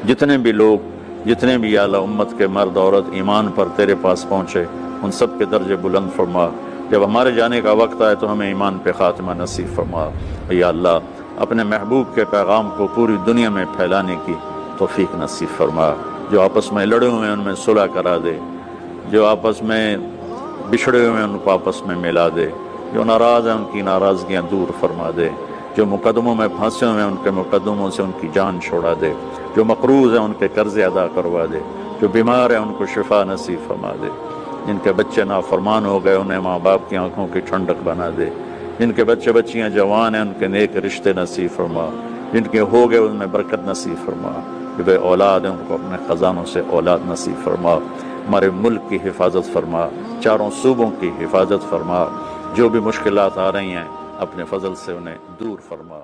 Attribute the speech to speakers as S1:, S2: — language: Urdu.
S1: جتنے بھی لوگ، جتنے بھی یا اللہ امت کے مرد عورت ایمان پر تیرے پاس پہنچے، ان سب کے درجے بلند فرما۔ جب ہمارے جانے کا وقت آئے تو ہمیں ایمان پہ خاتمہ نصیب فرما۔ یا اللہ اپنے محبوب کے پیغام کو پوری دنیا میں پھیلانے کی توفیق نصیب فرما۔ جو آپس میں لڑے ہوئے ہیں ان میں صلح کرا دے، جو آپس میں بچھڑے ہوئے ہیں ان کو آپس میں ملا دے، جو ناراض ہیں ان کی ناراضگیاں دور فرما دے، جو مقدموں میں پھنسے ہوئے ہیں ان کے مقدموں سے ان کی جان چھوڑا دے، جو مقروض ہیں ان کے قرضے ادا کروا دے، جو بیمار ہیں ان کو شفا نصیب فرما دے، جن کے بچے نافرمان ہو گئے انہیں ماں باپ کی آنکھوں کی ٹھنڈک بنا دے، جن کے بچے بچیاں جوان ہیں ان کے نیک رشتے نصیب فرما، جن کے ہو گئے ان میں برکت نصیب فرما، جو بے اولاد ہیں ان کو اپنے خزانوں سے اولاد نصیب فرما۔ ہمارے ملک کی حفاظت فرما، چاروں صوبوں کی حفاظت فرما، جو بھی مشکلات آ رہی ہیں اپنے فضل سے انہیں دور فرما۔